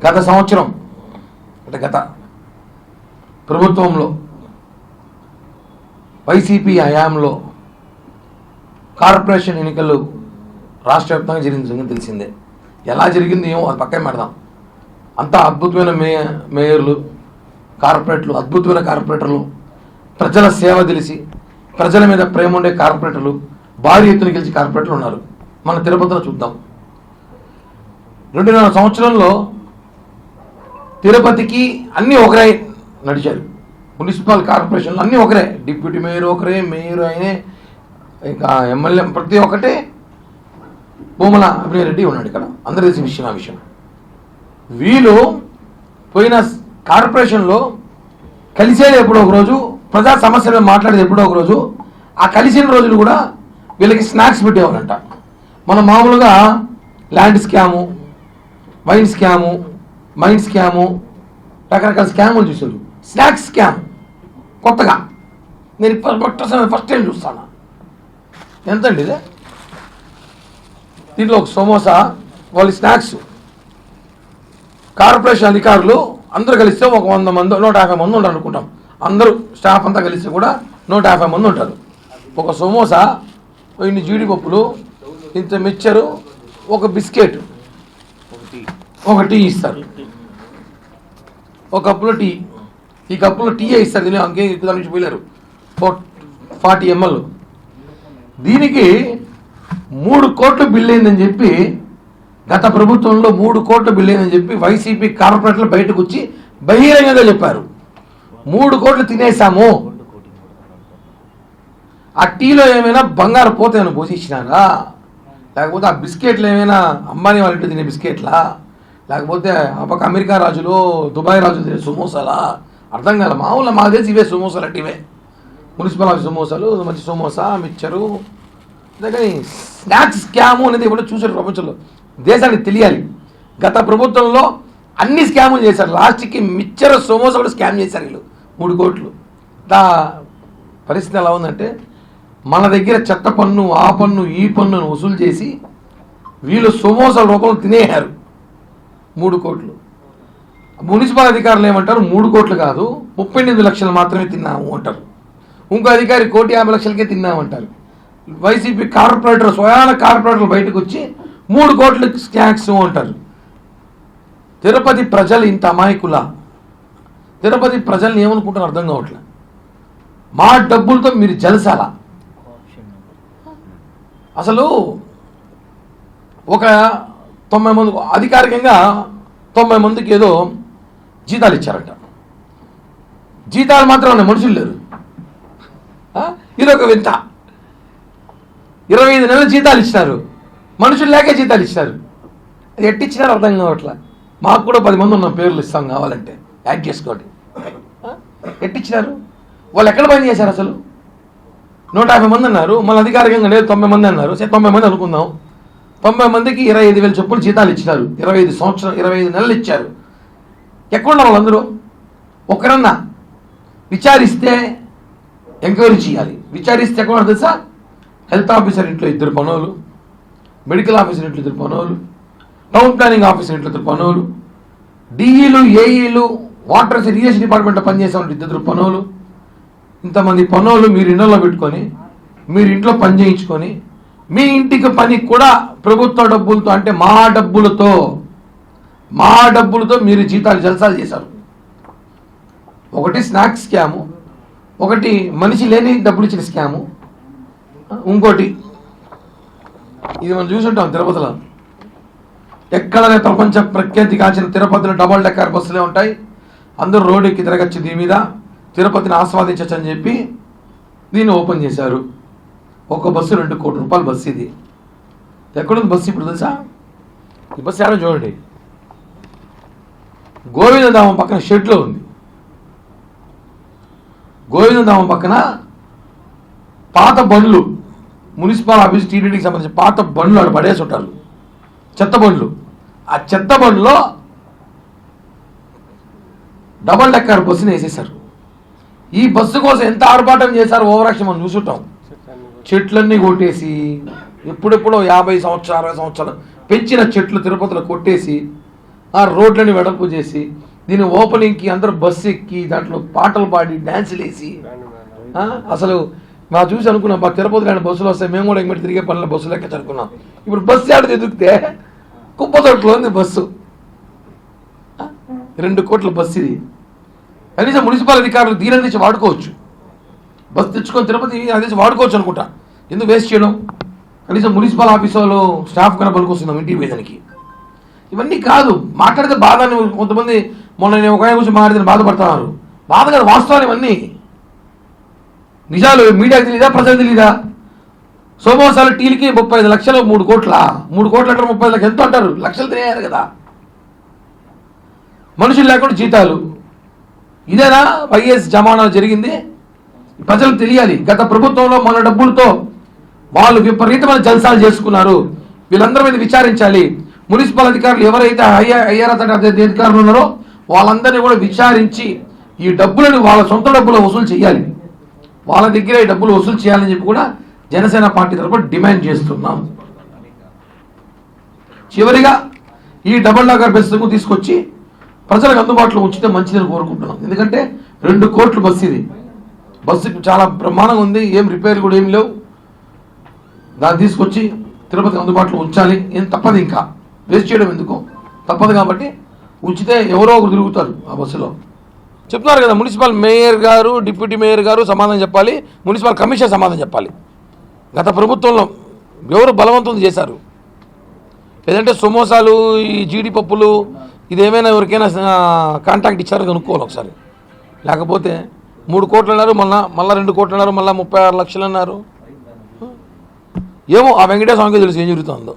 గత సంవత్సరం అంటే గత ప్రభుత్వంలో వైసీపీ హయాంలో కార్పొరేషన్ ఎన్నికలు రాష్ట్ర వ్యాప్తంగా జరిగింది తెలిసిందే. ఎలా జరిగింది ఏమో అది పక్కన పెడదాం. అంతా అద్భుతమైన మేయర్లు, కార్పొరేటర్లు, అద్భుతమైన కార్పొరేటర్లు, ప్రజల సేవ తెలిసి ప్రజల మీద ప్రేమ ఉండే కార్పొరేటర్లు, భారీ ఎత్తున గెలిచి కార్పొరేటర్లు ఉన్నారు. మన తిరుపతిలో చూద్దాం. 2.5 సంవత్సరంలో తిరుపతికి అన్నీ ఒకరే నడిచారు. మున్సిపల్ కార్పొరేషన్లు అన్నీ ఒకరే, డిప్యూటీ మేయర్ ఒకరే, మేయర్ ఆయనే, ఇంకా ఎమ్మెల్యే ప్రతి ఒక్కటే. భూమల అభినయ్ రెడ్డి ఉన్నాడు ఇక్కడ, అందరూ తెలిసిన విషయం. ఆ విషయం వీళ్ళు పోయిన కార్పొరేషన్లో కలిసేది ఎప్పుడో ఒక రోజు, ప్రజా సమస్యలు మాట్లాడేది ఎప్పుడో ఒక రోజు. ఆ కలిసిన రోజులు కూడా వీళ్ళకి స్నాక్స్ పెట్టేవాళ్ళంట. మనం మామూలుగా land scam, wine scam, mind scam, రకరకాల స్కాములు చూసారు. స్నాక్స్ స్కామ్ కొత్తగా నేను ఫస్ట్ టైం చూస్తాను. ఎంతండి ఇదే? దీంట్లో ఒక సమోసా, వాళ్ళు స్నాక్స్. కార్పొరేషన్ అధికారులు అందరూ కలిస్తే ఒక 100 మంది 150 మంది ఉంటారు అనుకుంటాం. అందరూ స్టాఫ్ అంతా కలిసి కూడా 150 మంది ఉంటారు. ఒక సమోసా, ఇన్ని జీడిపప్పులు, ఇంత మిక్చరు, ఒక బిస్కెట్, ఒక టీ ఇస్తారు. ఒక కప్పులో టీ, ఈ కప్పులో టీ ఇస్తారు. దీని అంకే దాని నుంచి పోయారు 40 ml. దీనికి 3 కోట్లు బిల్లు అయిందని చెప్పి, గత ప్రభుత్వంలో 3 కోట్లు బిల్లు అయిందని చెప్పి వైసీపీ కార్పొరేటర్లు బయటకు వచ్చి బహిరంగంగా చెప్పారు. 3 కోట్లు తినేసాము. ఆ టీలో ఏమైనా బంగారు పోతే ఏమైనా పోసి ఇచ్చినారా? లేకపోతే ఆ బిస్కెట్లు ఏమైనా అంబానీ వాళ్ళ ఇంటి తినే బిస్కెట్లా? లేకపోతే ఒక అమెరికా రాజులు, దుబాయ్ రాజులు తినే సమోసాలా? అర్థం కాదు. మామూలుగా మాకు తెలిసి ఇవే సమోసాలు అంటే ఇవే మున్సిపల్ ఆఫీస్ సమోసాలు, మంచి సమోసా, మిక్చరు. కానీ స్నాక్స్ స్కాము అనేది ఇప్పుడు చూసారు ప్రపంచంలో. దేశానికి తెలియాలి. గత ప్రభుత్వంలో అన్ని స్కాములు చేశారు. లాస్ట్కి మిక్చర్, సమోసా కూడా స్కామ్ చేశారు వీళ్ళు. 3 కోట్లు. పరిస్థితి ఎలా ఉందంటే, మన దగ్గర చెత్త పన్ను, ఆ పన్ను, ఈ పన్నును వసూలు చేసి వీళ్ళు సమోసాల రూపంలో తినేయారు 3 కోట్లు. మున్సిపల్ అధికారులు ఏమంటారు? 3 కోట్లు కాదు, 38 లక్షలు మాత్రమే తిన్నాము అంటారు. ఇంకో అధికారి 1,50,00,000కే తిన్నామంటారు. వైసీపీ కార్పొరేటర్, స్వయాన కార్పొరేటర్లు బయటకు వచ్చి 3 కోట్ల స్నాక్స్ అంటారు. తిరుపతి ప్రజలు ఇంత అమాయకులా? తిరుపతి ప్రజల్ని ఏమనుకుంటారో అర్థం కావట్లేదు. మా డబ్బులతో మీరు జలసాలా? అసలు ఒక 90 మంది అధికారికంగా 90 మందికి ఏదో జీతాలు ఇచ్చారంట. జీతాలు మాత్రం ఉన్నాయి, మనుషులు లేరు. ఇదొక వింత. 25 నెలల జీతాలు ఇచ్చినారు, మనుషులు లేకే జీతాలు ఇచ్చినారు. అది ఎట్టిచ్చినారు అర్థం కావట్లా. మాకు కూడా 10 మంది ఉన్నాం, పేర్లు ఇస్తాం కావాలంటే, యాడ్ చేసుకోండి. ఎట్టిచ్చినారు? వాళ్ళు ఎక్కడ పని చేశారు? అసలు 150 మంది అన్నారు, మళ్ళీ అధికారికంగా లేదు 90 మంది అన్నారు. సరే 90 మంది అనుకుందాం. 90 మందికి 25,000 చొప్పులు జీతాలు ఇచ్చినారు. 25 నెలలు ఇచ్చారు. ఎక్కడున్నారు వాళ్ళందరూ? ఒకరన్నా విచారిస్తే ఎంక్వైరీ చేయాలి. విచారిస్తే ఎక్కడ తెలుసా? హెల్త్ ఆఫీసర్ ఇంట్లో 2 పనులు, మెడికల్ ఆఫీసర్ ఇంట్లో 2 పనులు, టౌన్ ప్లానింగ్ ఆఫీసర్ ఇంట్లో 2 పనులు, డిఈలు, ఏఈలు, వాటర్ ఇరిగేషన్ డిపార్ట్మెంట్లో పనిచేసే వాళ్ళు 2 పనులు. ఇంతమంది పనులు మీరు ఇళ్లలో పెట్టుకొని, మీరు ఇంట్లో పని చేయించుకొని, మీ ఇంటికి పని కూడా ప్రభుత్వ డబ్బులతో, అంటే మా డబ్బులతో మీరు జీతాలు జల్సాలు చేశారు. ఒకటి స్నాక్స్ స్కాము, ఒకటి మనిషి లేని డబ్బులు ఇచ్చిన స్కాము, ఇంకోటి ఇది మనం చూసుంటాం తిరుపతిలో. ఎక్కడనే ప్రపంచ ప్రఖ్యాతి కాల్చిన తిరుపతిలో డబల్ డెక్కర్ బస్సులే ఉంటాయి. అందరూ రోడ్డు ఎక్కి తిరగచ్చు, దీని మీద తిరుపతిని ఆస్వాదించచ్చు అని చెప్పి దీన్ని ఓపెన్ చేశారు. ఒక బస్సు 2 కోట్ల రూపాయల బస్సు. ఇది ఎక్కడుంది బస్సు ఇప్పుడు తెలుసా? ఈ బస్సు ఎక్కడ చూడండి, గోవిందధామం పక్కన షెడ్లో ఉంది. గోవిందధామం పక్కన పాత బండ్లు, మున్సిపల్ ఆఫీస్ టీటీడీకి సంబంధించిన పాత బండ్లు అక్కడ పడేసి ఉంటారు, చెత్త బండ్లు. ఆ చెత్త బండ్లో డబల్ డెక్కర్ బస్సుని వేసేశారు. ఈ బస్సు కోసం ఎంత ఆర్భాటం చేశారు, ఓవరాక్షన్ మనం చూసుంటాం. చెట్లన్నీ కొట్టేసి, ఎప్పుడెప్పుడో 50 సంవత్సరాలు 60 సంవత్సరాలు పెంచిన చెట్లు తిరుపతిలో కొట్టేసి ఆ రోడ్లని వెడల్పు చేసి దీని ఓపెనింగ్కి అందరూ బస్సు ఎక్కి దాంట్లో పాటలు పాడి డ్యాన్సులు వేసి అసలు మా చూసి అనుకున్నాం మా తిరుపతి కానీ బస్సులు వస్తాయి మేము కూడా ఇంకటి తిరిగే పనులు బస్సులు ఎక్కచ్చు అనుకున్నాం. ఇప్పుడు బస్సు ఆడ ఎదిగితే కుప్పతోటలో ఉంది బస్సు. 2 కోట్ల బస్సు ఇది. కనీసం మున్సిపల్ అధికారులు దీని అందించి వాడుకోవచ్చు. బస్సు తెచ్చుకొని తిరుపతి అందించి వాడుకోవచ్చు అనుకుంటా. ఎందుకు వేస్ట్ చేయడం? కనీసం మున్సిపల్ ఆఫీసులో స్టాఫ్ కన్నా పలుకొస్తున్నాం ఇంటికి వేదానికి. ఇవన్నీ కాదు మాట్లాడితే బాధ. కొంతమంది మొన్న నేను ఒక గురించి మాట్లాడితే బాధపడుతున్నారు. బాధ కాదు, వాస్తవాలు ఇవన్నీ నిజాలు. మీడియాకి తెలీదా, ప్రజలకు తెలీదా? సోమవాసాలు టీలకి 35 లక్షలు 3 కోట్ల 3 కోట్ల అంటారు, 35 లక్షలు ఎంతో అంటారు, లక్షలు తినేయాలి కదా. మనుషులు లేకుండా జీతాలు. ఇదేనా వైఎస్ జమానా జరిగింది? ప్రజలకు తెలియాలి. గత ప్రభుత్వంలో మన డబ్బులతో వాళ్ళు విపరీతమైన జల్సాలు చేసుకున్నారు. వీళ్ళందరి మీద విచారించాలి. మున్సిపల్ అధికారులు ఎవరైతే అధికారులు ఉన్నారో వాళ్ళందరినీ కూడా విచారించి ఈ డబ్బులను వాళ్ళ సొంత డబ్బులు వసూలు చేయాలి. వాళ్ళ దగ్గర ఈ డబ్బులు వసూలు చేయాలని చెప్పి కూడా జనసేన పార్టీ తరఫున డిమాండ్ చేస్తున్నాం. చివరిగా ఈ డబుల్ డెక్కర్ బస్సుకు తీసుకొచ్చి ప్రజలకు అందుబాటులో ఉంచితే మంచిదని కోరుకుంటున్నాం. ఎందుకంటే 2 కోట్ల బస్సు ఇది. బస్సు చాలా బ్రహ్మాండంగా ఉంది, ఏం రిపేర్లు కూడా ఏం లేవు. దాన్ని తీసుకొచ్చి తిరుపతికి అందుబాటులో ఉంచాలి. ఏం తప్పదు, ఇంకా వేస్ట్ చేయడం ఎందుకు, తప్పదు. కాబట్టి ఉంచితే ఎవరో ఒకరు తిరుగుతారు ఆ బస్సులో. చెప్తున్నారు కదా, మున్సిపల్ మేయర్ గారు, డిప్యూటీ మేయర్ గారు సమాధానం చెప్పాలి, మున్సిపల్ కమిషనర్ సమాధానం చెప్పాలి. గత ప్రభుత్వంలో ఎవరు బలవంతం చేశారు? లేదంటే సమోసాలు, ఈ జీడిపప్పులు, ఇదేమైనా ఎవరికైనా కాంటాక్ట్ ఇచ్చారో కనుక్కోవాలి ఒకసారి. లేకపోతే 3 కోట్లు అన్నారు, మళ్ళీ 2 కోట్లు అన్నారు, మళ్ళీ 36 లక్షలు అన్నారు. ఏమో ఆ వెంకటేశ్వర స్వామికి తెలుసు ఏం జరుగుతుందో.